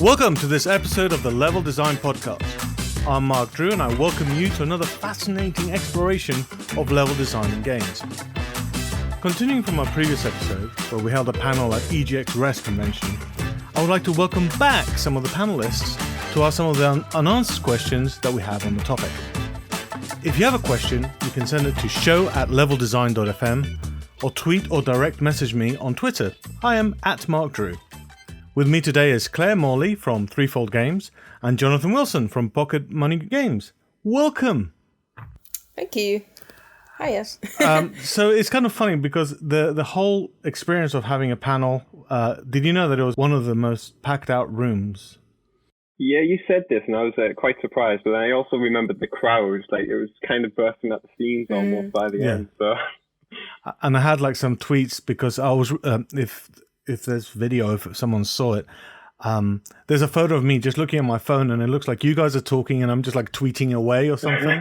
Welcome to this episode of the Level Design Podcast. I'm Mark Drew and I welcome you to another fascinating exploration of level design in games. Continuing from our previous episode, where we held a panel at EGX Rest Convention, I would like to welcome back some of the panelists to ask some of the unanswered questions that we have on the topic. If you have a question, you can send it to show@leveldesign.fm or tweet or direct message me on Twitter. I am @MarkDrew. With me today is Claire Morley from Threefold Games and Jonathon Wilson from Pocket Money Games. Welcome. Thank you. Hiya. So it's kind of funny because the whole experience of having a panel, did you know that it was one of the most packed out rooms? Yeah, you said this and I was quite surprised, but I also remembered the crowd, like it was kind of bursting at the seams almost by the end. So. And I had like some tweets because I was, if there's video, if someone saw it, there's a photo of me just looking at my phone and it looks like you guys are talking and I'm just like tweeting away or something.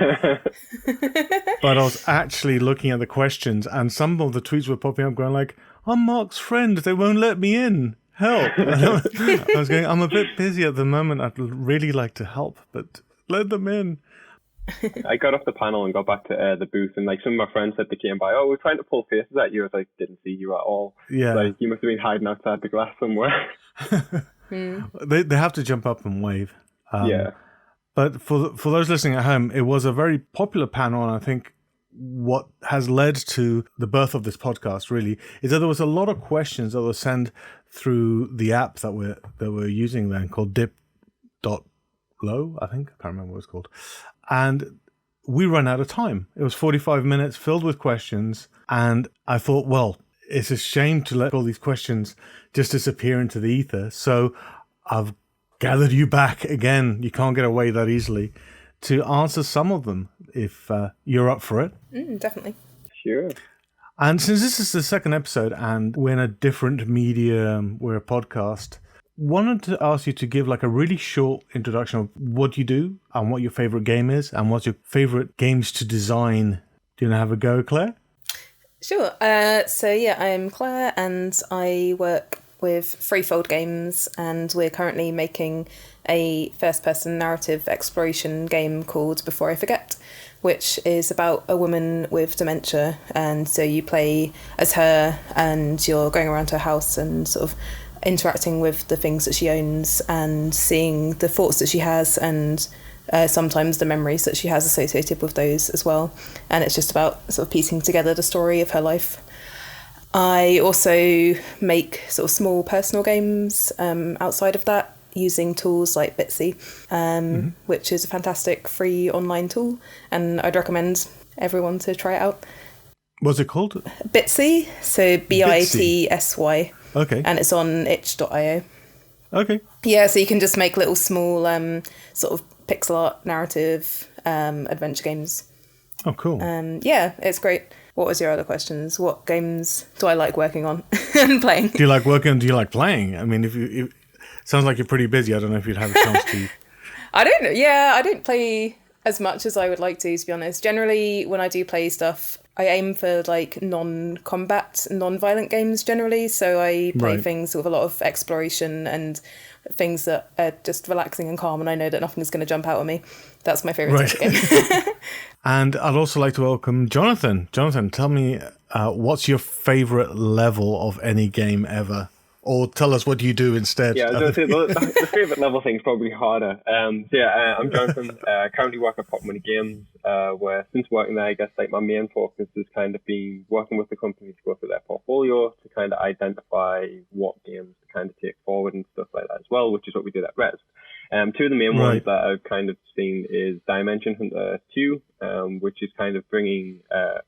But I was actually looking at the questions and some of the tweets were popping up going like, I'm Mark's friend, they won't let me in, help. I was going, I'm a bit busy at the moment, I'd really like to help, but let them in. I got off the panel and got back to the booth, and like some of my friends said they came by, we're trying to pull faces at you. I was like, didn't see you at all. Yeah. Like, you must have been hiding outside the glass somewhere. They have to jump up and wave. Yeah. But for those listening at home, it was a very popular panel, and I think what has led to the birth of this podcast really is that there was a lot of questions that were sent through the app that we're using then called dip.low, I think. I can't remember what it's called. And we ran out of time. It was 45 minutes filled with questions. And I thought, well, it's a shame to let all these questions just disappear into the ether. So I've gathered you back again. You can't get away that easily to answer some of them if you're up for it. Definitely. Sure. And since this is the second episode and we're in a different medium, we're a podcast, wanted to ask you to give like a really short introduction of what you do and what your favorite game is and what's your favorite games to design. Do you want to have a go, Claire? Sure. So yeah, I'm Claire and I work with Threefold Games and we're currently making a first-person narrative exploration game called Before I Forget, which is about a woman with dementia. And so you play as her and you're going around her house and sort of interacting with the things that she owns and seeing the thoughts that she has and sometimes the memories that she has associated with those as well. And it's just about sort of piecing together the story of her life. I also make sort of small personal games outside of that using tools like Bitsy, which is a fantastic free online tool. And I'd recommend everyone to try it out. What's it called? Bitsy, so Bitsy. Okay. And it's on itch.io. Okay. Yeah, so you can just make little small sort of pixel art narrative adventure games. Oh, cool. Yeah, it's great. What was your other questions? What games do I like working on and playing? Do you like working? Do you like playing? I mean, if sounds like you're pretty busy. I don't know if you'd have a chance to. I don't play as much as I would like to be honest. Generally, when I do play stuff, I aim for like non-combat, non-violent games generally. So I play things with a lot of exploration and things that are just relaxing and calm. And I know that nothing's going to jump out at me. That's my favourite type of game. And I'd also like to welcome Jonathon. Jonathon, tell me, what's your favourite level of any game ever? Or tell us what you do instead. Yeah, the favourite level thing's probably harder. I'm Jonathon. Currently work at Pocket Money Games, where since working there, I guess like my main focus has kind of been working with the company to go through their portfolio to kind of identify what games to kind of take forward and stuff like that as well, which is what we did at Res. Two of the main ones that I've kind of seen is Dimension Hunter 2, which is kind of bringing a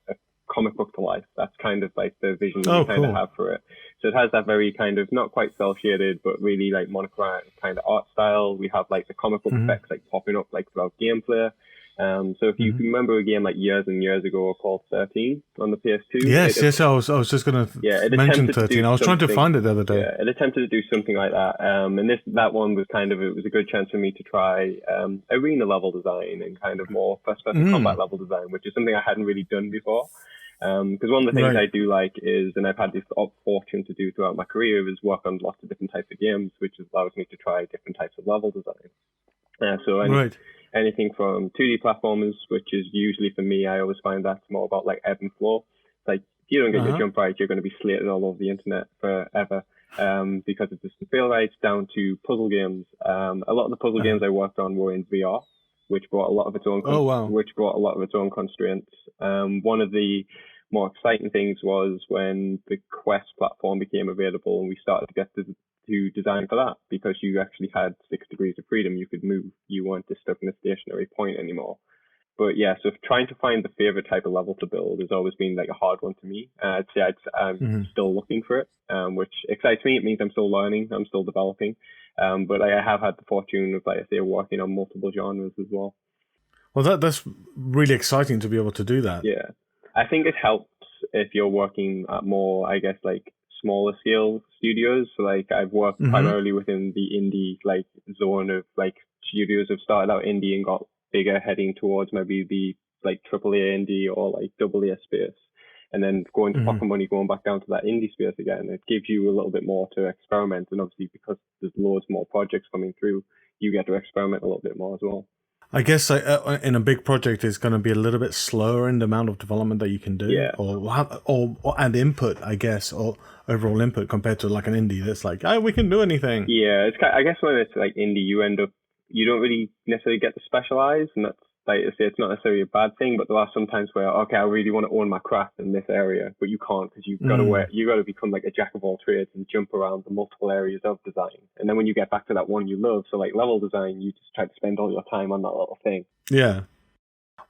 comic book to life. That's kind of like the vision we kind of have for it. So it has that very kind of not quite cel shaded, but really like monochromatic kind of art style. We have like the comic book effects like popping up like throughout gameplay. So if you remember a game like years and years ago called 13 on the PS2. Yes, I was just going to mention 13. I was trying to find it the other day. Yeah, it attempted to do something like that. And that one was kind of, it was a good chance for me to try arena level design and kind of more first-person combat level design, which is something I hadn't really done before. Because one of the things I do like is, and I've had this fortune to do throughout my career, is work on lots of different types of games, which allows me to try different types of level design. Anything from 2D platformers, which is usually for me, I always find that's more about like ebb and flow. Like if you don't get your jump right, you're going to be slated all over the internet forever because it doesn't feel right. Down to puzzle games. A lot of the puzzle games I worked on were in VR, which brought a lot of its own constraints. One of the more exciting things was when the Quest platform became available and we started to get to design for that, because you actually had 6 degrees of freedom. You could move. You weren't just stuck in a stationary point anymore. But yeah, so trying to find the favorite type of level to build has always been like a hard one to me. I'd say I'm still looking for it, which excites me. It means I'm still learning. I'm still developing. But I have had the fortune of, like I say, working on multiple genres as well. Well, that's really exciting to be able to do that. Yeah. I think it helps if you're working at more, I guess, like smaller scale studios. So like I've worked primarily within the indie like zone of like studios have started out indie and got bigger, heading towards maybe the like AAA indie or like AA space, and then going to pocket money, going back down to that indie space again. It gives you a little bit more to experiment, and obviously because there's loads more projects coming through, you get to experiment a little bit more as well. I guess in a big project, it's going to be a little bit slower in the amount of development that you can do, and input, I guess, or overall input compared to like an indie that's like, oh, we can do anything. Yeah, it's I guess when it's like indie, you don't really necessarily get to specialize, and that's like I say, it's not necessarily a bad thing, but there are some times where, okay, I really want to own my craft in this area, but you can't because you've got to become like a jack of all trades and jump around the multiple areas of design. And then when you get back to that one you love, so like level design, you just try to spend all your time on that little thing. Yeah.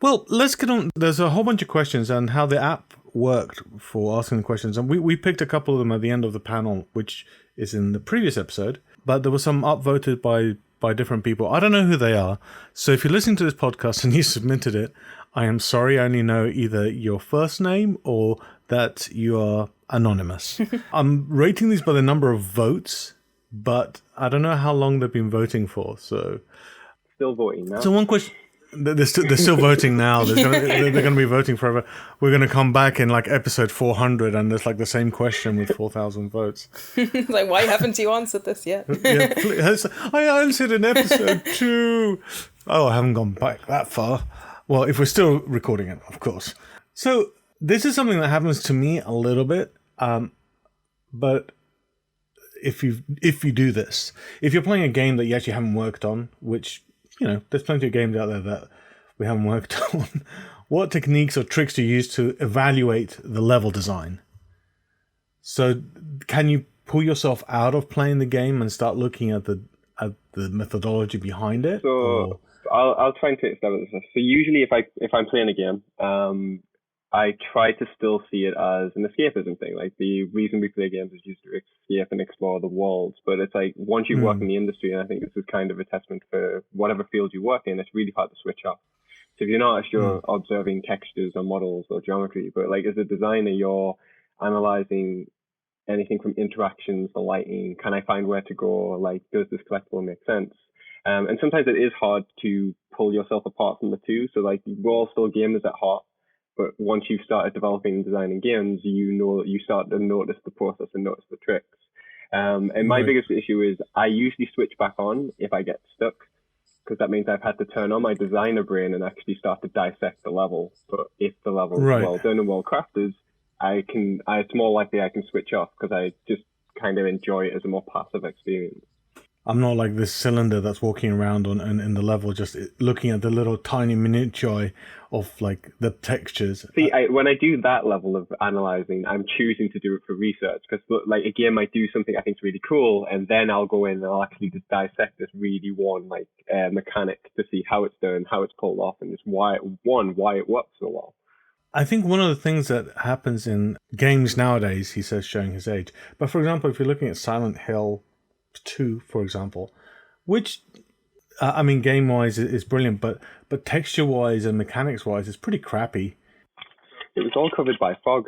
Well, let's get on. There's a whole bunch of questions and how the app worked for asking the questions. And we picked a couple of them at the end of the panel, which is in the previous episode, but there were some upvoted by different people. I don't know who they are. So if you're listening to this podcast and you submitted it, I am sorry. I only know either your first name or that you are anonymous. I'm rating these by the number of votes, but I don't know how long they've been voting for. So still voting now. So one question. They're still voting now. They're going to be voting forever. We're going to come back in like episode 400 and there's like the same question with 4,000 votes. Like, why haven't you answered this yet? Yeah, I answered in episode 2. Oh, I haven't gone back that far. Well, if we're still recording it, of course. So this is something that happens to me a little bit. But if you do this, if you're playing a game that you actually haven't worked on, which, you know, there's plenty of games out there that we haven't worked on. What techniques or tricks do you use to evaluate the level design? So can you pull yourself out of playing the game and start looking at the methodology behind it? So I'll try and take a stab at this. So usually if I'm playing a game, I try to still see it as an escapism thing. Like the reason we play games is used to escape and explore the worlds. But it's like once you work in the industry, and I think this is kind of a testament for whatever field you work in, it's really hard to switch off. So if you're not you're observing textures or models or geometry, but like as a designer, you're analyzing anything from interactions to lighting. Can I find where to go? Like, does this collectible make sense? And sometimes it is hard to pull yourself apart from the two. So like we're all still gamers at heart. But once you've started developing and designing games, you start to notice the process and notice the tricks. And my biggest issue is I usually switch back on if I get stuck, because that means I've had to turn on my designer brain and actually start to dissect the level. But if the level is well done and well crafted, it's more likely I can switch off because I just kind of enjoy it as a more passive experience. I'm not like this cylinder that's walking around in the level, just looking at the little tiny minutiae of like the textures. See, when I do that level of analyzing, I'm choosing to do it for research, because like a game might do something I think is really cool, and then I'll go in and I'll actually just dissect this really one like mechanic to see how it's done, how it's pulled off, and just why it works so well. I think one of the things that happens in games nowadays, he says, showing his age, but for example, if you're looking at Silent Hill 2, for example, which I mean, game wise is brilliant, but texture wise and mechanics wise, it's pretty crappy. It was all covered by fog.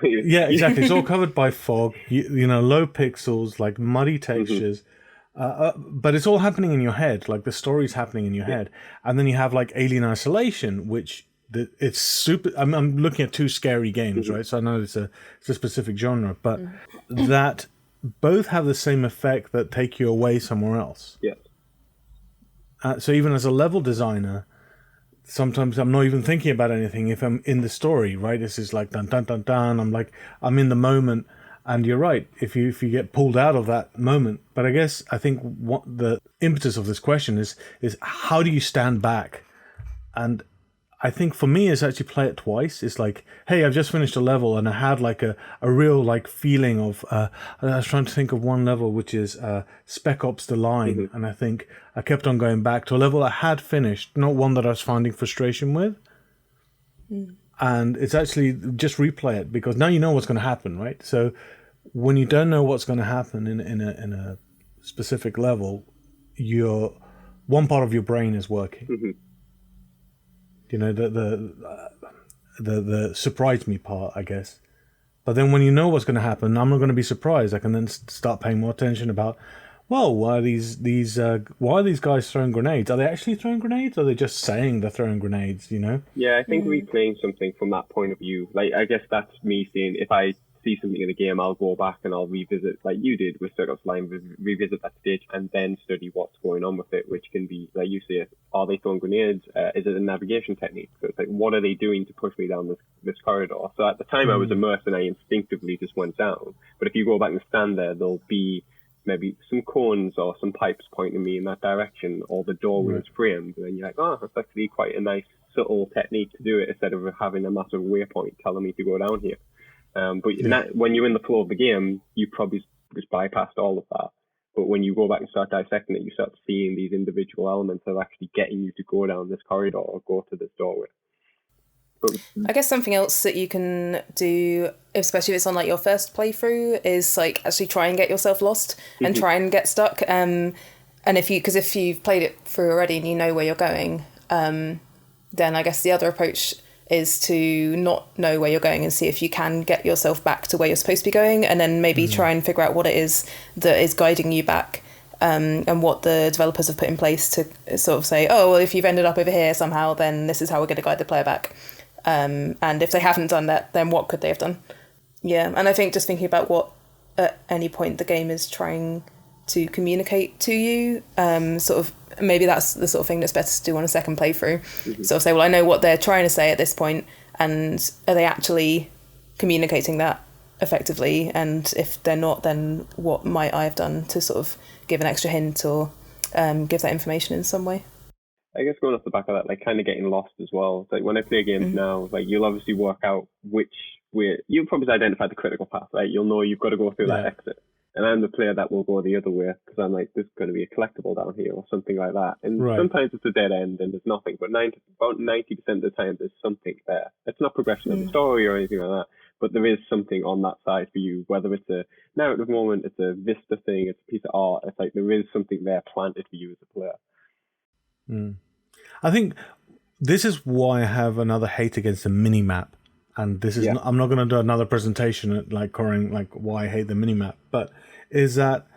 Yeah, exactly. It's all covered by fog. You know, low pixels, like muddy textures. But it's all happening in your head. Like the story's happening in your head, and then you have like Alien Isolation, which it's super. I'm looking at two scary games, right? So I know it's a specific genre, but that both have the same effect that take you away somewhere else. Yes. So even as a level designer, sometimes I'm not even thinking about anything if I'm in the story, right? This is like dun dun dun dun. I'm in the moment, and you're right. If you get pulled out of that moment, but I think what the impetus of this question is how do you stand back? And I think for me is actually play it twice. It's like, hey, I've just finished a level and I had like a real like feeling of, I was trying to think of one level, which is Spec Ops The Line. And I think I kept on going back to a level I had finished, not one that I was finding frustration with. And it's actually just replay it because now you know what's going to happen, right? So when you don't know what's going to happen in a specific level, one part of your brain is working. You know, the surprise me part, I guess. But then when you know what's going to happen, I'm not going to be surprised. I can then start paying more attention about, well, why are these guys throwing grenades? Are they actually throwing grenades? Or are they just saying they're throwing grenades, you know? Yeah, I think replaying something from that point of view, like, I guess that's me saying, if I see something in the game, I'll go back and I'll revisit, like you did with Spec Ops Line, revisit that stage and then study what's going on with it, which can be, like you say, are they throwing grenades? Is it a navigation technique? So it's like, what are they doing to push me down this corridor? So at the time I was immersed and I instinctively just went down. But if you go back and stand there, there'll be maybe some cones or some pipes pointing me in that direction, or the doorway is framed, and then you're like, oh, that's actually quite a nice subtle technique to do it instead of having a massive waypoint telling me to go down here. But when you're in the flow of the game, you probably just bypassed all of that. But when you go back and start dissecting it, you start seeing these individual elements of actually getting you to go down this corridor or go to this doorway. I guess something else that you can do, especially if it's on like your first playthrough, is like actually try and get yourself lost and try and get stuck. And if you've played it through already and you know where you're going, then I guess the other approach is to not know where you're going and see if you can get yourself back to where you're supposed to be going, and then maybe try and figure out what it is that is guiding you back, and what the developers have put in place to sort of say, oh, well, if you've ended up over here somehow, then this is how we're going to guide the player back. And if they haven't done that, then what could they have done? Yeah, and I think just thinking about what at any point the game is trying to communicate to you, sort of maybe that's the sort of thing that's better to do on a second playthrough. Sort of say, well, I know what they're trying to say at this point, and are they actually communicating that effectively? And if they're not, then what might I have done to sort of give an extra hint or give that information in some way? I guess going off the back of that, like kind of getting lost as well. Like when I play games now, like you'll obviously work out which way, you'll probably identify the critical path, right? You'll know you've got to go through that exit. And I'm the player that will go the other way because I'm like, there's going to be a collectible down here or something like that. And sometimes it's a dead end and there's nothing, but about 90% of the time there's something there. It's not progression of the story or anything like that, but there is something on that side for you, whether it's a narrative moment, it's a vista thing, it's a piece of art. It's like there is something there planted for you as a player. I think this is why I have another hate against the mini-map. And this is I'm not going to do another presentation like covering like why I hate the minimap, but is that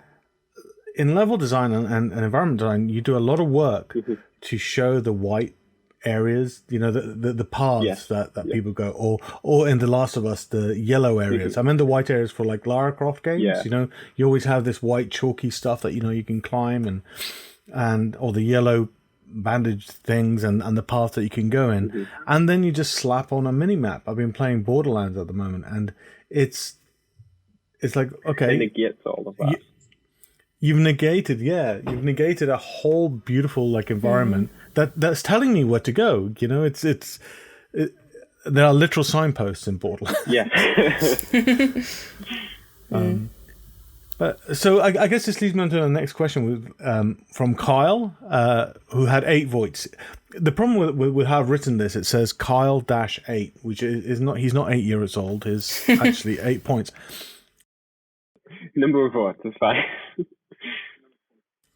in level design and environment design, you do a lot of work to show the white areas, you know, the paths that people go, or in The Last of Us, the yellow areas. I mean, the white areas for like Lara Croft games, you know, you always have this white chalky stuff that, you know, you can climb and or the yellow bandage things and the path that you can go in, and then you just slap on a mini map. I've been playing Borderlands at the moment, and it's like, okay, it negates all of that. You've negated a whole beautiful like environment that's telling me where to go. You know, there are literal signposts in Borderlands. So I guess this leads me on to the next question from Kyle, who had 8 votes. The problem with how I've written this, it says Kyle-8, which is not, he's not 8 years old, he's actually 8 points. Number of votes is fine.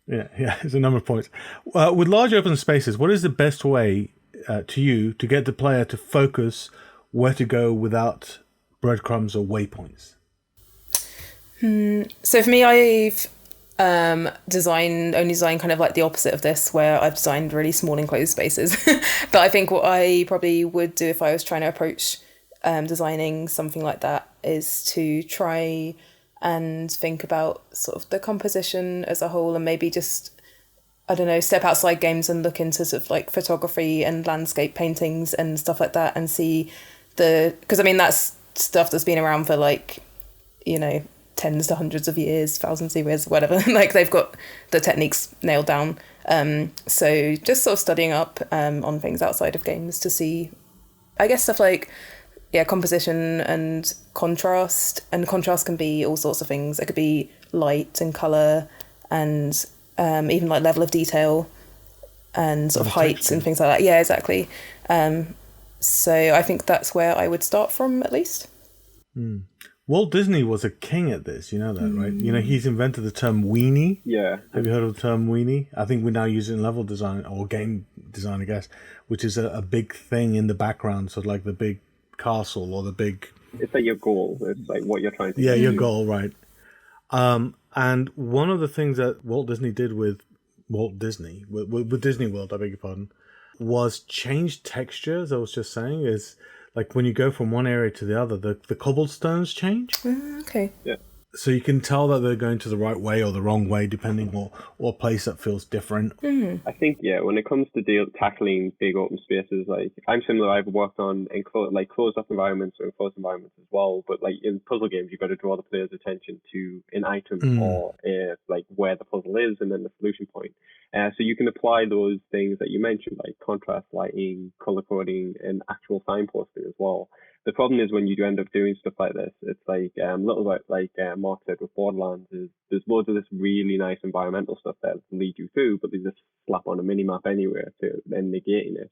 Yeah, it's a number of points. With large open spaces, what is the best way to you to get the player to focus where to go without breadcrumbs or waypoints? So for me, I've design kind of like the opposite of this, where I've designed really small enclosed spaces. But I think what I probably would do if I was trying to approach designing something like that is to try and think about sort of the composition as a whole, and maybe just, I don't know, step outside games and look into sort of like photography and landscape paintings and stuff like that, and see because I mean that's stuff that's been around for like, you know, tens to hundreds of years, thousands of years, whatever. Like they've got the techniques nailed down. So just sort of studying up on things outside of games to see, I guess, stuff like, yeah, composition and contrast. And contrast can be all sorts of things. It could be light and colour and even like level of detail and sort of heights and things like that. Yeah, exactly. So I think that's where I would start from, at least. Walt Disney was a king at this, you know that, right? You know, he's invented the term weenie. Yeah. Have you heard of the term weenie? I think we now use it in level design or game design, I guess, which is a big thing in the background, so like the big castle or the big... It's like your goal. It's like what you're trying to do. Yeah, your goal, right. And one of the things that Walt Disney did with Disney World, I beg your pardon, was change textures. I was just saying is like when you go from one area to the other, the cobblestones change. Okay. Yeah. So you can tell that they're going to the right way or the wrong way, depending or a place that feels different. I think, yeah, when it comes to tackling big open spaces, like I'm similar. I've worked on closed up environments or enclosed environments as well. But like in puzzle games, you've got to draw the player's attention to an item or like where the puzzle is, and then the solution point. So you can apply those things that you mentioned, like contrast, lighting, color coding, and actual signposting as well. The problem is when you do end up doing stuff like this, it's like little like Mark said with Borderlands, is there's loads of this really nice environmental stuff that lead you through, but they just slap on a mini map anywhere to then negating it.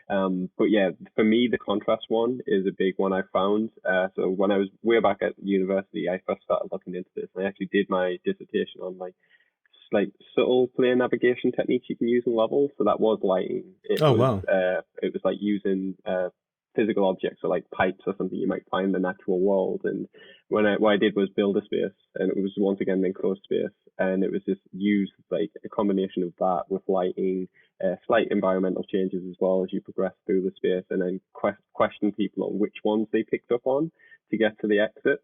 But yeah, for me, the contrast one is a big one I found. So when I was way back at university, I first started looking into this. I actually did my dissertation on like subtle player navigation techniques you can use in levels. So that was lighting. Wow. It was like using physical objects, or like pipes or something you might find in the natural world. And what I did was build a space, and it was once again an enclosed space, and it was just used like a combination of that with lighting, slight environmental changes as well as you progress through the space, and then question people on which ones they picked up on to get to the exit.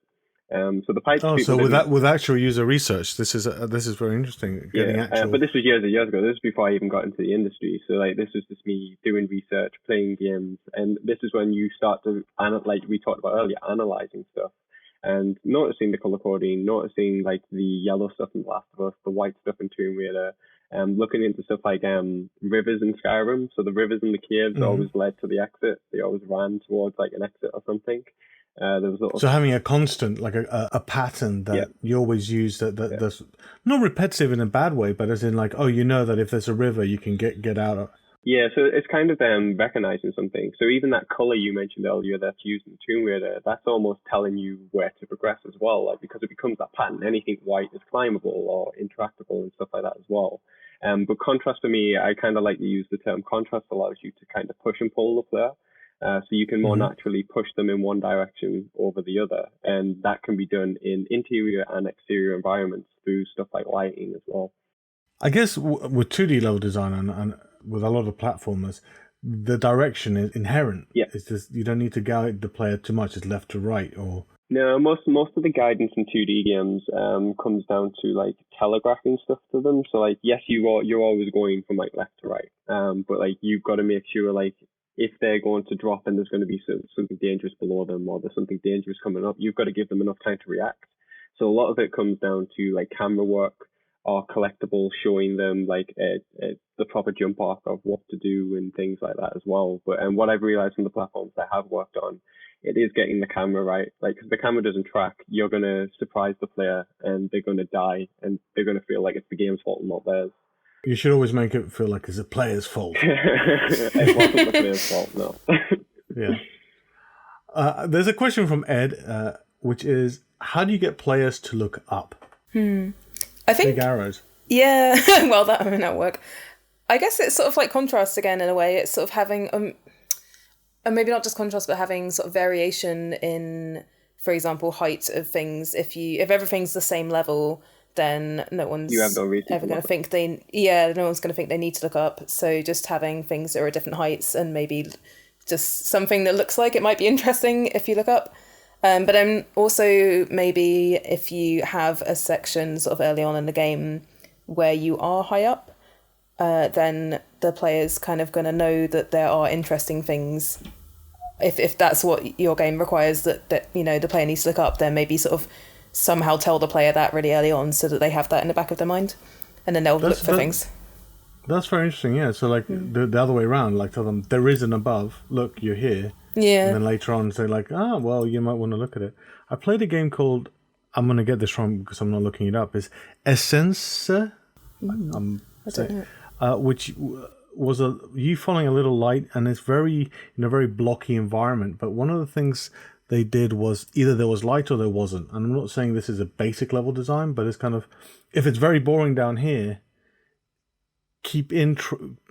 So the pipes. Oh, so with actual user research, this is very interesting. But this was years and years ago. This was before I even got into the industry. So like this was just me doing research, playing games, and this is when you start to like we talked about earlier, analyzing stuff and noticing the color coding, noticing like the yellow stuff in The Last of Us, the white stuff in Tomb Raider, looking into stuff like rivers in Skyrim. So the rivers in the caves always led to the exit. They always ran towards like an exit or something. So having a constant, like a pattern that you always use that's not repetitive in a bad way, but as in like, oh, you know that if there's a river, you can get out of. Yeah, so it's kind of recognizing something. So even that color you mentioned earlier that's used in Tomb Raider, that's almost telling you where to progress as well, like because it becomes that pattern. Anything white is climbable or interactable and stuff like that as well. But contrast for me, I kind of like to use the term contrast allows you to kind of push and pull the player. So you can more naturally push them in one direction over the other. And that can be done in interior and exterior environments through stuff like lighting as well. I guess with 2D level design and with a lot of platformers, the direction is inherent. Yeah. It's just, you don't need to guide the player too much. It's left to right or... No, most of the guidance in 2D games comes down to like telegraphing stuff to them. So like, yes, you're always going from like left to right. But like you've got to make sure like, if they're going to drop and there's going to be something dangerous below them or there's something dangerous coming up, you've got to give them enough time to react. So a lot of it comes down to like camera work or collectibles showing them like the proper jump arc of what to do and things like that as well. And what I've realized from the platforms I have worked on, it is getting the camera right. Like, if the camera doesn't track, you're going to surprise the player and they're going to die and they're going to feel like it's the game's fault and not theirs. You should always make it feel like it's a player's fault. It wasn't the player's fault, no. Yeah. There's a question from Ed, which is, how do you get players to look up? I think... Big arrows. Yeah, well, that may not work. I guess it's sort of like contrast again in a way. It's sort of having, and maybe not just contrast, but having sort of variation in, for example, height of things. If everything's the same level, then no one's You have no reason ever to going look to think no one's going to think they need to look up. So just having things that are at different heights and maybe just something that looks like it might be interesting if you look up. But then also maybe if you have a section sort of early on in the game where you are high up, then the player's kind of going to know that there are interesting things. If that's what your game requires, that the player needs to look up, then maybe sort of somehow tell the player that really early on so that they have that in the back of their mind, and then they'll look for things. That's very interesting, yeah. So like the other way around, like tell them there is an above, look, you're here. Yeah. And then later on say like, well, you might want to look at it. I played a game called, I'm going to get this wrong because I'm not looking it up, is Essence, I don't know. which was you following a little light, and it's very in a very blocky environment. But one of the things they did was either there was light or there wasn't. And I'm not saying this is a basic level design, but it's kind of, if it's very boring down here,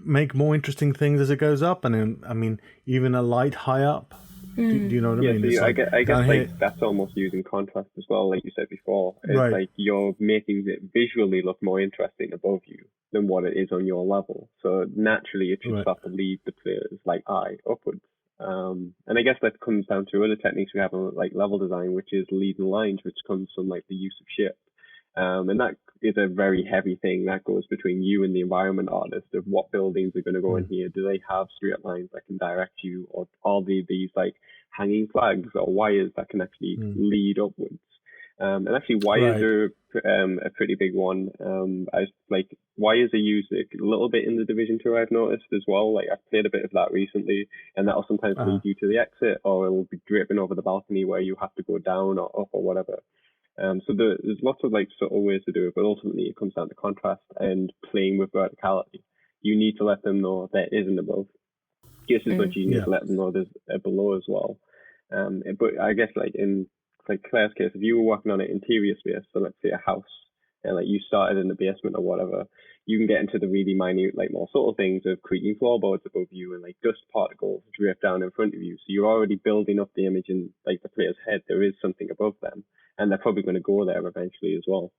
make more interesting things as it goes up. And then, I mean, even a light high up. Do you know what I mean? So I guess like here, that's almost using contrast as well, like you said before. It's right. Like you're making it visually look more interesting above you than what it is on your level. So naturally, it should start to lead the player's like eye upwards. And I guess that comes down to other techniques we have on like level design, which is leading lines, which comes from like the use of shape. And that is a very heavy thing that goes between you and the environment artist of what buildings are going to go in here. Do they have straight lines that can direct you, or all these like hanging flags or wires that can actually lead upwards? And actually wires are a pretty big one. Wires are used a little bit in the Division 2, I've noticed as well. Like I've played a bit of that recently, and that'll sometimes lead you to the exit, or it'll be dripping over the balcony where you have to go down or up or whatever. So there's lots of like subtle ways to do it, but ultimately it comes down to contrast and playing with verticality. You need to let them know there is an above, just as much as you need to let them know there's a below as well. But I guess like in like Claire's case, if you were working on an interior space, so let's say a house, and like you started in the basement or whatever, you can get into the really minute, like more subtle things of creaking floorboards above you and like dust particles drip down in front of you. So you're already building up the image in like the player's head. There is something above them, and they're probably going to go there eventually as well.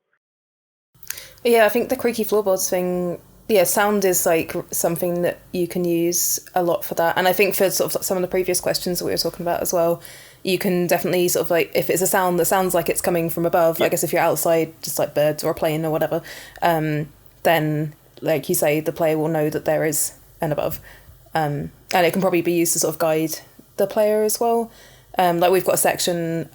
Yeah, I think the creaky floorboards thing, sound is like something that you can use a lot for that. And I think for sort of some of the previous questions that we were talking about as well, you can definitely sort of like, if it's a sound that sounds like it's coming from above, I guess if you're outside, just like birds or a plane or whatever, then like you say, the player will know that there is an above. And it can probably be used to sort of guide the player as well. Like we've got a section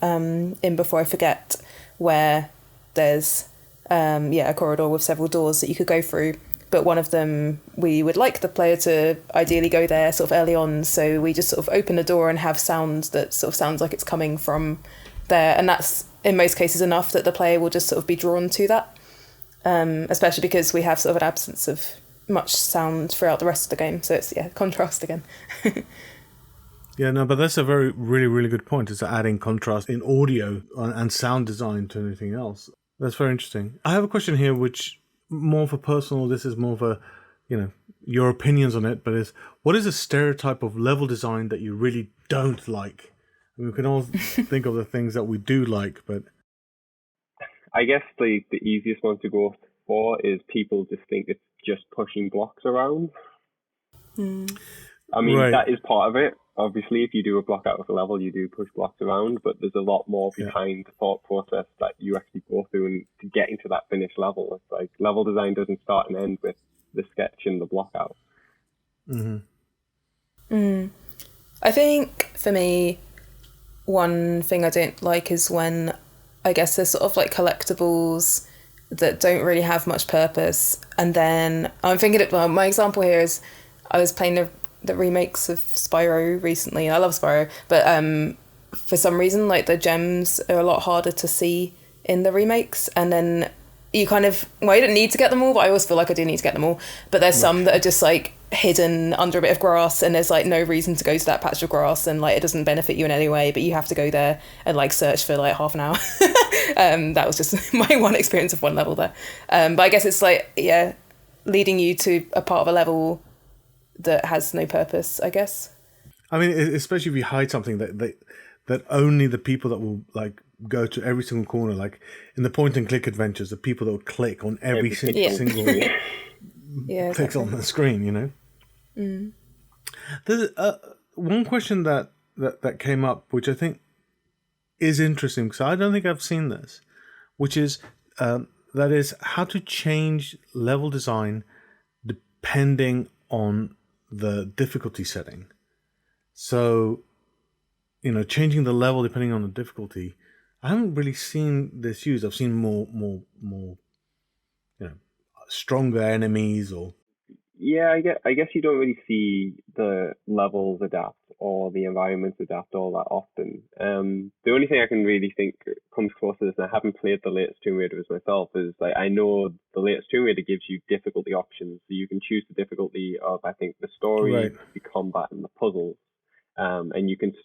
in Before I Forget where there's a corridor with several doors that you could go through, but one of them we would like the player to ideally go there sort of early on, so we just sort of open the door and have sound that sort of sounds like it's coming from there, and that's in most cases enough that the player will just sort of be drawn to that, especially because we have sort of an absence of much sound throughout the rest of the game, so it's contrast again. Yeah, no, but that's a really, really good point. It's adding contrast in audio and sound design to anything else. That's very interesting. I have a question here, which more for personal. This is more of a, your opinions on it. But what is a stereotype of level design that you really don't like? I mean, we can all think of the things that we do like, but I guess the easiest one to go for is people just think it's just pushing blocks around. I mean, that is part of it. Obviously, if you do a block out of a level, you do push blocks around, but there's a lot more behind the thought process that you actually go through and to get into that finished level. It's like level design doesn't start and end with the sketch and the block out. I think for me, one thing I don't like is when I guess there's sort of like collectibles that don't really have much purpose, and then I'm thinking my example here is I was playing the remakes of Spyro recently, and I love Spyro, but for some reason like the gems are a lot harder to see in the remakes, and then you kind of, you don't need to get them all, but I always feel like I do need to get them all, but there's some that are just like hidden under a bit of grass, and there's like no reason to go to that patch of grass, and like it doesn't benefit you in any way, but you have to go there and like search for like half an hour. That was just my one experience of one level there, but I guess it's like leading you to a part of a level that has no purpose, I guess. I mean, especially if you hide something that only the people that will like go to every single corner, like in the point and click adventures, the people that would click on every single clicks on the screen, you know. There's one question that came up, which I think is interesting, because I don't think I've seen this, which is that is how to change level design depending on the difficulty setting. So, you know, changing the level depending on the difficulty. I haven't really seen this used. I've seen more, you know, stronger enemies or. Yeah, I guess you don't really see the levels adapt or the environments adapt all that often. The only thing I can really think comes close to this, and I haven't played the latest Tomb Raiders myself, is like I know the latest Tomb Raider gives you difficulty options, so you can choose the difficulty of, I think, the story, Right, the combat, and the puzzles. And you could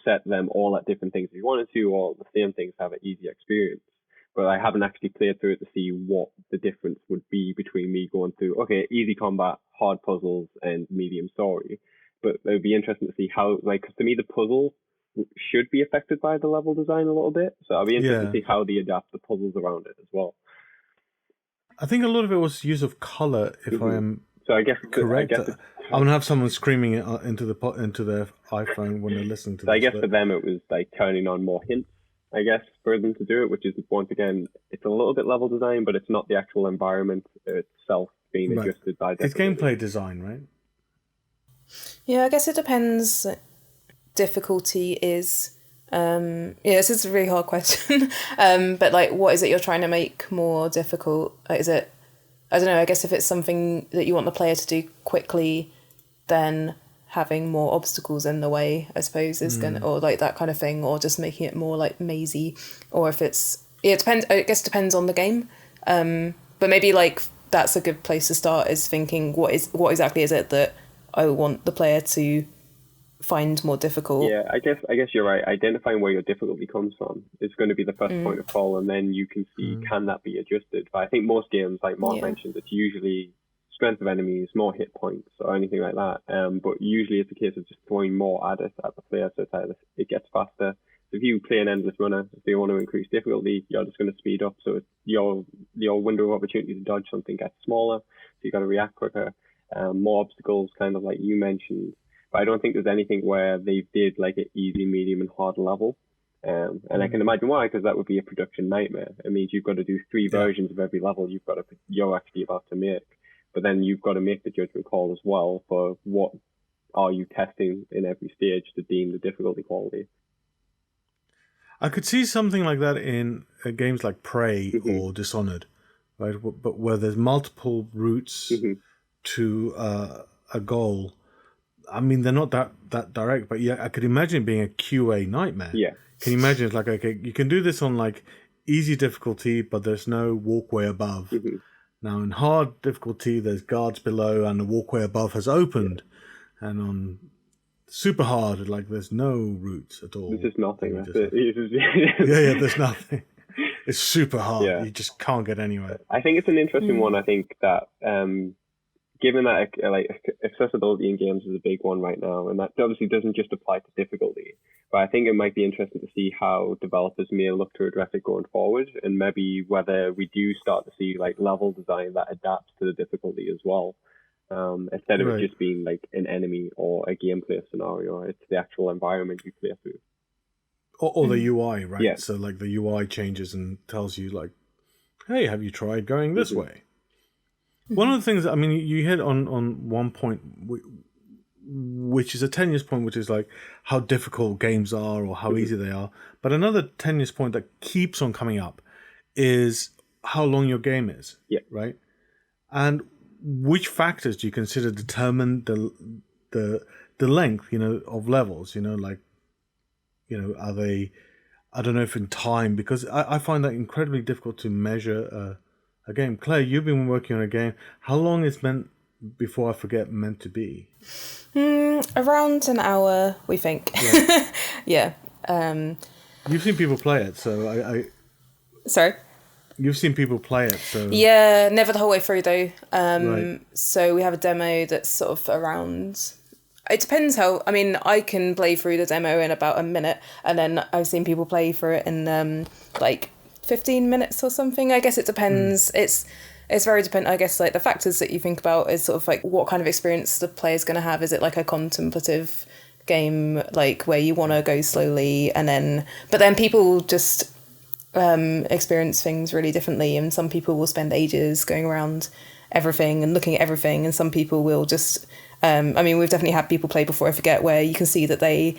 set them all at different things if you wanted to, or the same things to have an easy experience. But I haven't actually played through it to see what the difference would be between me going through, okay, easy combat, hard puzzles, and medium story. But it would be interesting to see how, like, 'cause to me, the puzzle should be affected by the level design a little bit. So I'll be interested to see how they adapt the puzzles around it as well. I think a lot of it was use of color, if I am so I guess correct. I'm gonna have someone screaming it into their iPhone when they're listening to so this. I guess for them it was like turning on more hints, I guess, for them to do it, which is, once again, it's a little bit level design, but it's not the actual environment itself being adjusted by it's gameplay design, right? Yeah, I guess it depends. Difficulty is this is a really hard question. But like, what is it you're trying to make more difficult? Is it, I don't know, I guess if it's something that you want the player to do quickly, then having more obstacles in the way, I suppose, is gonna, or like that kind of thing, or just making it more like mazy, or if it's, it depends, I guess it depends on the game. But maybe like that's a good place to start, is thinking what exactly is it that I want the player to find more difficult. Yeah, I guess you're right. Identifying where your difficulty comes from is going to be the first point of call, and then you can see can that be adjusted. But I think most games, like Mark mentioned, it's usually strength of enemies, more hit points, or anything like that. But usually it's a case of just throwing more at it at the player, so it gets faster. So if you play an endless runner, if you want to increase difficulty, you're just going to speed up. So your window of opportunity to dodge something gets smaller. So you got to react quicker. More obstacles, kind of like you mentioned. But I don't think there's anything where they did like an easy, medium, and hard level. And I can imagine why, because that would be a production nightmare. It means you've got to do 3 versions of every level you're actually about to make. But then you've got to make the judgment call as well for what are you testing in every stage to deem the difficulty quality. I could see something like that in games like Prey or Dishonored, right? But where there's multiple routes to a goal. I mean, they're not that direct, but yeah, I could imagine it being a QA nightmare. Yeah. Can you imagine? It's like, okay, you can do this on like easy difficulty, but there's no walkway above. Now in hard difficulty, there's guards below and the walkway above has opened. And on super hard, like there's no routes at all. There's just nothing. That's it. Yeah, there's nothing. It's super hard. Yeah. You just can't get anywhere. I think it's an interesting one. I think that given that like accessibility in games is a big one right now, and that obviously doesn't just apply to difficulty, but I think it might be interesting to see how developers may look to address it going forward, and maybe whether we do start to see like level design that adapts to the difficulty as well, instead of it just being like an enemy or a gameplay scenario. It's the actual environment you play through. Or the UI, right? Yeah. So like the UI changes and tells you like, hey, have you tried going this way? One of the things, I mean, you hit on one point, which is a tenuous point, which is like how difficult games are or how easy they are. But another tenuous point that keeps on coming up is how long your game is, right? And which factors do you consider determine the length, of levels? Like, are they? I don't know if in time, because I find that incredibly difficult to measure a game. Claire, you've been working on a game. How long is meant to be? Around an hour, we think. Yeah. You've seen people play it, so I. Sorry? You've seen people play it, so... Yeah, never the whole way through, though. Right. So we have a demo that's sort of around It depends how. I mean, I can play through the demo in about a minute, and then I've seen people play for it in like 15 minutes or something. I guess it depends. It's very dependent. I guess like the factors that you think about is sort of like what kind of experience the player's going to have. Is it like a contemplative game, like where you want to go slowly, but then people just experience things really differently, and some people will spend ages going around everything and looking at everything, and some people will just I mean, we've definitely had people play Before I Forget where you can see that they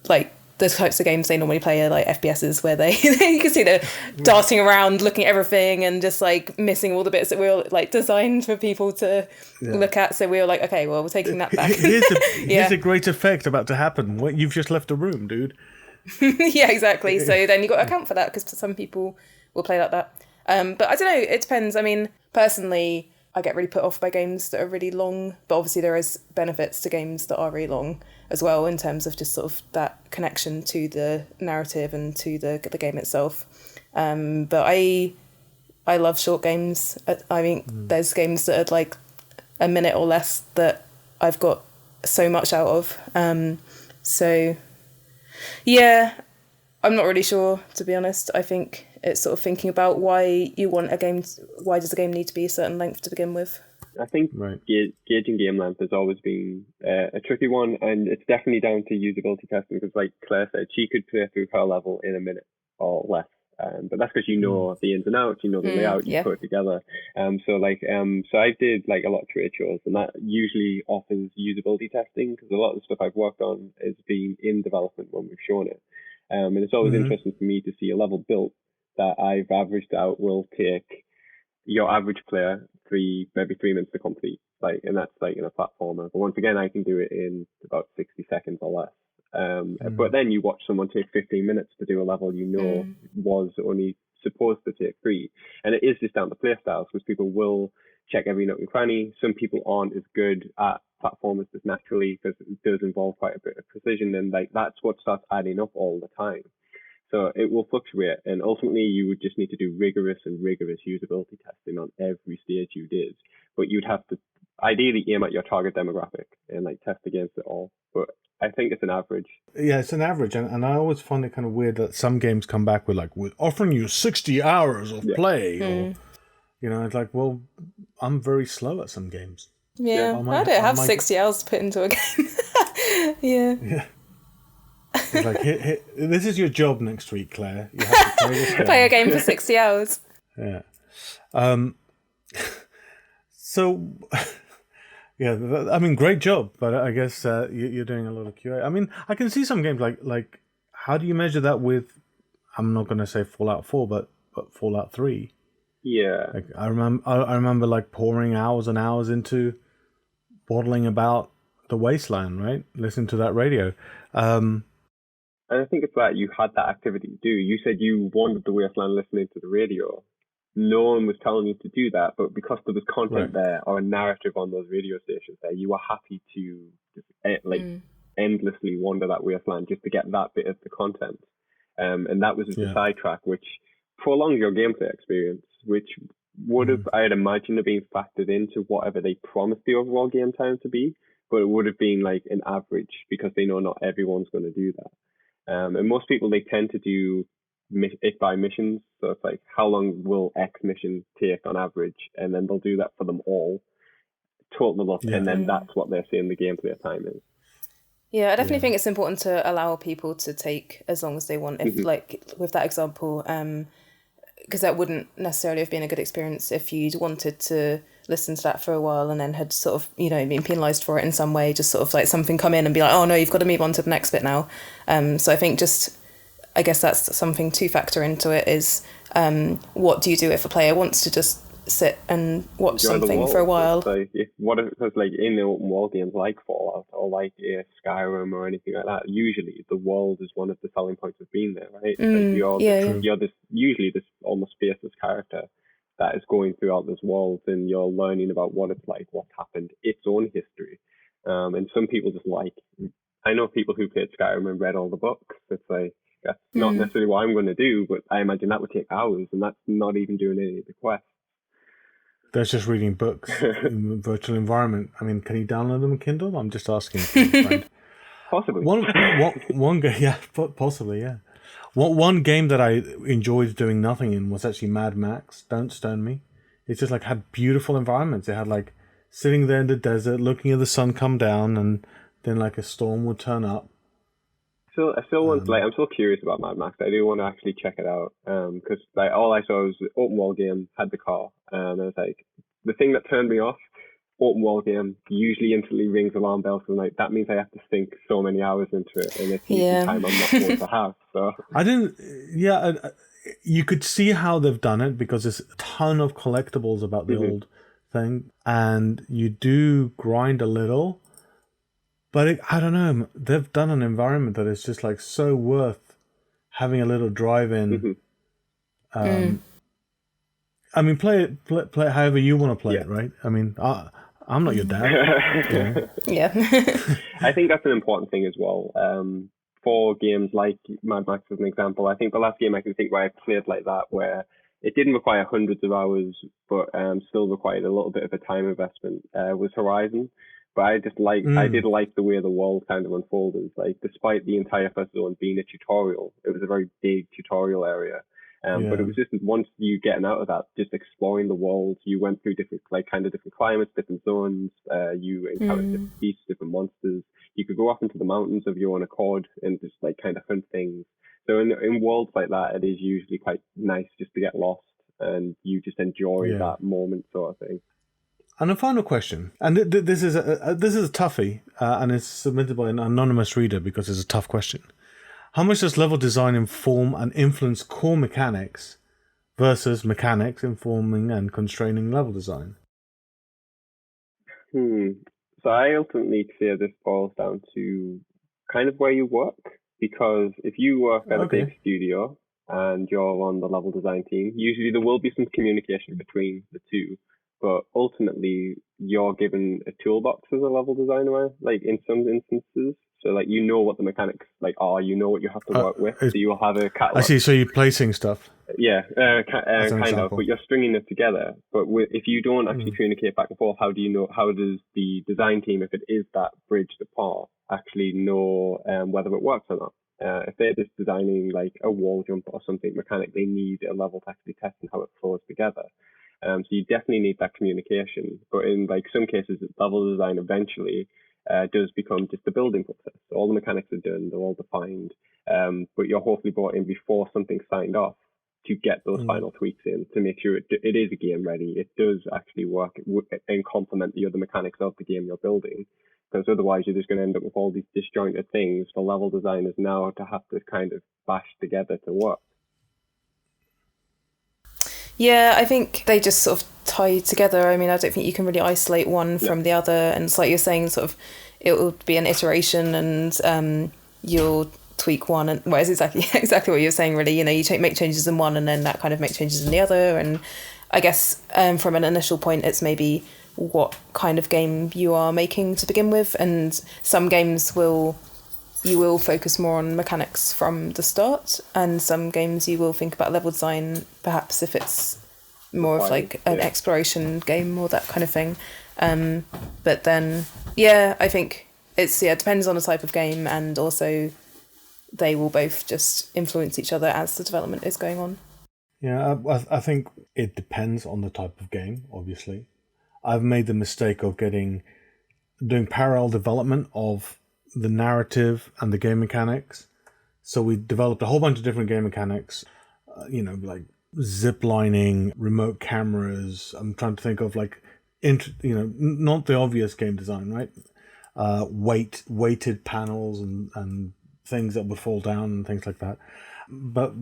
like the types of games they normally play are like FPSs where they you can see they're darting around looking at everything and just like missing all the bits that we were like designed for people to look at. So we were like, okay, well, we're taking that back. Here's a great effect about to happen. You've just left the room, dude. Yeah, exactly. So then you got to account for that because some people will play like that. But I don't know, it depends. I mean, personally, I get really put off by games that are really long, but obviously there is benefits to games that are really long as well in terms of just sort of that connection to the narrative and to the game itself. But I love short games. I mean, there's games that are like a minute or less that I've got so much out of. So yeah, I'm not really sure, to be honest. I think it's sort of thinking about why you want a game. Why does a game need to be a certain length to begin with? I think gauging game length has always been a tricky one, and it's definitely down to usability testing because, like Claire said, she could play through her level in a minute or less. But that's because you know the ins and outs, you know the layout, you put it together. So I did like a lot of trade shows, and that usually offers usability testing because a lot of the stuff I've worked on is being in development when we've shown it. And it's always interesting for me to see a level built that I've averaged out will take your average player maybe 3 minutes to complete. And that's like in a platformer. But once again, I can do it in about 60 seconds or less. But then you watch someone take 15 minutes to do a level was only supposed to take 3. And it is just down to play styles because people will check every nook and cranny. Some people aren't as good at platformers just naturally because it does involve quite a bit of precision, and like that's what starts adding up all the time. So it will fluctuate, and ultimately you would just need to do rigorous usability testing on every stage you did. But you'd have to ideally aim at your target demographic and like test against it all. But I think it's an average. Yeah, it's an average, and I always find it kind of weird that some games come back with like, we're offering you 60 hours of play, or it's like, well, I'm very slow at some games. Yeah, I don't have 60 hours to put into a game. Yeah. It's like, this is your job next week, Claire. You have to play this game. Play a game for 60 hours. Yeah. So, yeah, I mean, great job, but I guess you're doing a lot of QA. I mean, I can see some games like how do you measure that with, I'm not going to say Fallout 4, but Fallout 3? Yeah. Like, I remember like pouring hours and hours into waddling about the wasteland, right? Listening to that radio. And I think it's that you had that activity to do. You said you wandered the wasteland listening to the radio. No one was telling you to do that, but because there was content there or a narrative on those radio stations there, you were happy to just endlessly wander that wasteland just to get that bit of the content. And that was just a sidetrack, which prolonged your gameplay experience, which would have, I'd imagine, have been factored into whatever they promised the overall game time to be, but it would have been like an average because they know not everyone's going to do that. And most people, they tend to do it by missions. So it's like, how long will X mission take on average? And then they'll do that for them all, total up, and then that's what they're saying the gameplay time is. Yeah, I definitely think it's important to allow people to take as long as they want. If like with that example, because that wouldn't necessarily have been a good experience if you'd wanted to listen to that for a while and then had sort of, been penalised for it in some way, just sort of like something come in and be like, oh no, you've got to move on to the next bit now. So I think I guess that's something to factor into it is what do you do if a player wants to just sit and watch something for a while? Because like in the open world games like Fallout or like Skyrim or anything like that, usually the world is one of the selling points of being there, right? You're usually this almost faceless character that is going throughout this world, and you're learning about what it's like, what's happened, its own history. And some people just I know people who played Skyrim and read all the books. It's like, that's not necessarily what I'm going to do, but I imagine that would take hours, and that's not even doing any of the quests. There's just reading books in a virtual environment. I mean, can you download them on Kindle? I'm just asking. Friend. Possibly. One game, yeah, possibly, yeah. One game that I enjoyed doing nothing in was actually Mad Max. Don't Stone Me. It just like had beautiful environments. It had like sitting there in the desert, looking at the sun come down, and then like a storm would turn up. I still want I'm still curious about Mad Max. I do want to actually check it out because like all I saw was the open world game, had the car, and I was like, the thing that turned me off, open world game usually instantly rings alarm bells, and like that means I have to sink so many hours into it, and it's time I'm not supposed to have. So I didn't. Yeah, you could see how they've done it because there's a ton of collectibles about the old thing, and you do grind a little. But I don't know. They've done an environment that is just like so worth having a little drive in. I mean, play it however you want to play it, right? I mean, I'm not your dad. Yeah. I think that's an important thing as well. For games like Mad Max, as an example, I think the last game I can think where I played like that, where it didn't require hundreds of hours, but still required a little bit of a time investment, was Horizon. But I did like the way the world kind of unfolded. Like, despite the entire first zone being a tutorial, it was a very big tutorial area. But it was just once you getting out of that, just exploring the world, you went through different climates, different zones. You encountered different beasts, different monsters. You could go off into the mountains of your own accord and just like kind of hunt things. So in worlds like that, it is usually quite nice just to get lost and you just enjoy that moment, sort of thing. And a final question, and this is a toughie, and it's submitted by an anonymous reader because it's a tough question. How much does level design inform and influence core mechanics versus mechanics informing and constraining level design? So I ultimately say this boils down to kind of where you work, because if you work at a big studio and you're on the level design team, usually there will be some communication between the two. But ultimately, you're given a toolbox as a level designer, like in some instances. So, like, you know what the mechanics are, you know what you have to work with. So you'll have a catalog. I see. So you're placing stuff. Yeah, kind of. But you're stringing it together. But if you don't actually communicate back and forth, how do you know? How does the design team, if it is that bridge apart, actually know whether it works or not? If they're just designing like a wall jump or something mechanic, they need a level to actually test and how it flows together. So you definitely need that communication. But in like some cases, level design eventually does become just the building process. So all the mechanics are done, they're all defined, but you're hopefully brought in before something's signed off to get those final tweaks in to make sure it is a game ready. It does actually work and complement the other mechanics of the game you're building. Because otherwise you're just going to end up with all these disjointed things for level designers now to have to kind of bash together to work. Yeah, I think they just sort of tie together. I mean, I don't think you can really isolate one from the other. And it's like you're saying, sort of, it will be an iteration and you'll tweak one. And well, it's exactly what you're saying, really. You know, you make changes in one and then that kind of make changes in the other. And I guess from an initial point, it's maybe what kind of game you are making to begin with. And some games you will focus more on mechanics from the start, and some games you will think about level design, perhaps if it's more of like an exploration game or that kind of thing. But then, I think it depends on the type of game, and also they will both just influence each other as the development is going on. Yeah, I think it depends on the type of game, obviously. I've made the mistake of doing parallel development of the narrative and the game mechanics. So we developed a whole bunch of different game mechanics, like zip lining, remote cameras. I'm trying to think of not the obvious game design, right? Weighted panels and things that would fall down and things like that. But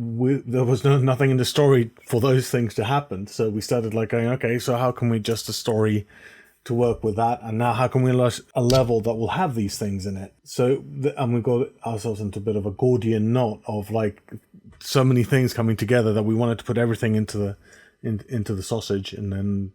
there was nothing in the story for those things to happen. So we started going, okay, so how can we adjust the story to work with that? And now how can we launch a level that will have these things in it? So, and we got ourselves into a bit of a Gordian knot of so many things coming together that we wanted to put everything into the sausage, and then,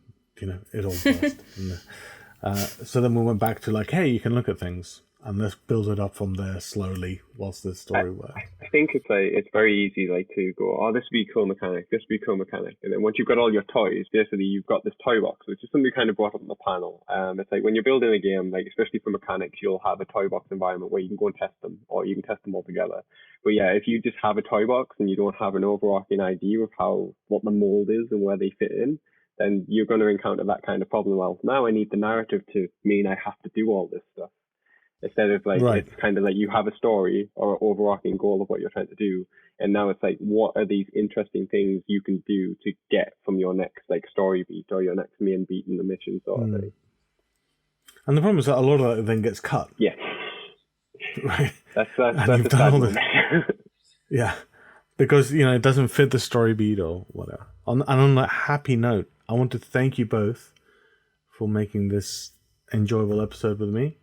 it all burst. So then we went back to hey, you can look at things and let's build it up from there slowly whilst the story works. think it's very easy to go, oh, this would be a cool mechanic, this would be a cool mechanic, and then once you've got all your toys, basically you've got this toy box, which is something we kind of brought up on the panel. It's like when you're building a game, especially for mechanics, you'll have a toy box environment where you can go and test them, or you can test them all together. But yeah, if you just have a toy box and you don't have an overarching idea of what the mold is and where they fit in, then you're going to encounter that kind of problem. Well, now I need the narrative to mean I have to do all this stuff. Instead of Right. It's kind of you have a story or an overarching goal of what you're trying to do. And now it's what are these interesting things you can do to get from your next story beat or your next main beat in the mission sort of thing. And the problem is that a lot of that then gets cut. Yeah. Right. That's you've a done sad all one. Yeah. Because, it doesn't fit the story beat or whatever. And on that happy note, I want to thank you both for making this enjoyable episode with me.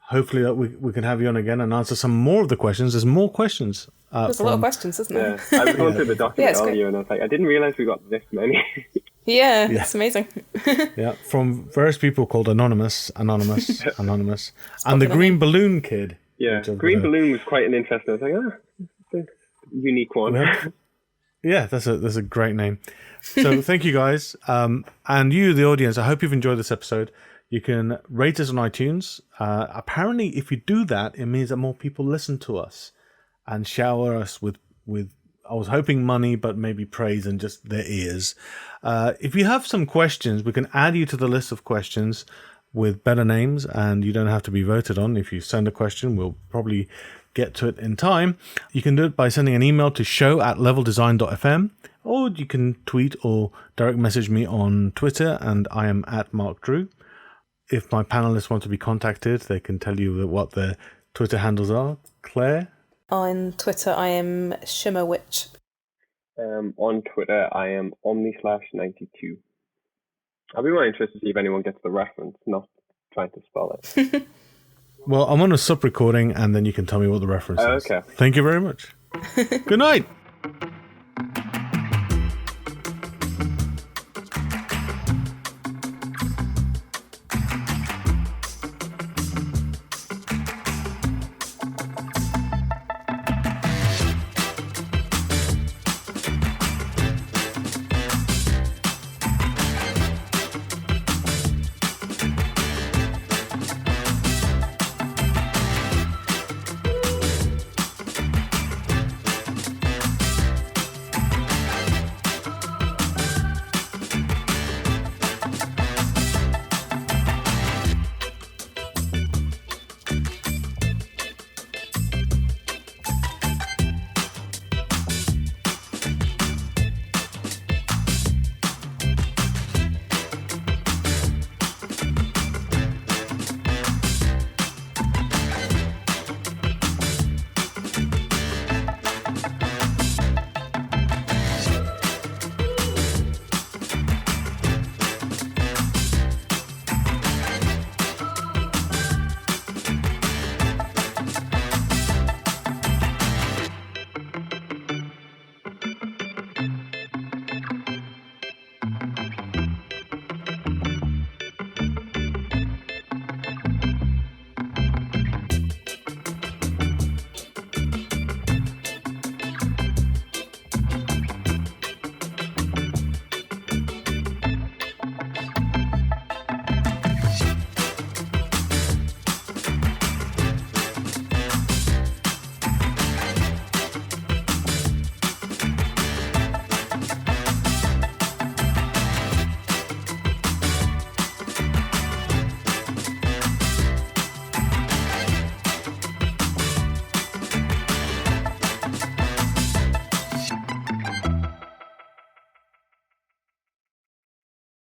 Hopefully that we can have you on again and answer some more of the questions. There's more questions. There's a lot of questions, isn't there? Yeah. I was going through the document great. earlier and I was I didn't realize we got this many. Yeah, it's amazing. Yeah, from various people called Anonymous, and the Green Balloon Kid. Yeah, Green Balloon was quite an interesting. I was it's a unique one. Yeah, that's a great name. So thank you guys, and you, the audience. I hope you've enjoyed this episode. You can rate us on iTunes. Apparently, if you do that, it means that more people listen to us and shower us with. I was hoping money, but maybe praise and just their ears. If you have some questions, we can add you to the list of questions with better names, and you don't have to be voted on. If you send a question, we'll probably get to it in time. You can do it by sending an email to show@leveldesign.fm, or you can tweet or direct message me on Twitter, and I am @MarkDrew. If my panelists want to be contacted, they can tell you what their Twitter handles are. Claire? On Twitter, I am Shimmerwitch. On Twitter, I am Omni/92. I'll be more interested to see if anyone gets the reference, not trying to spell it. Well, I'm on a sub-recording, and then you can tell me what the reference is. Okay. Thank you very much. Good night.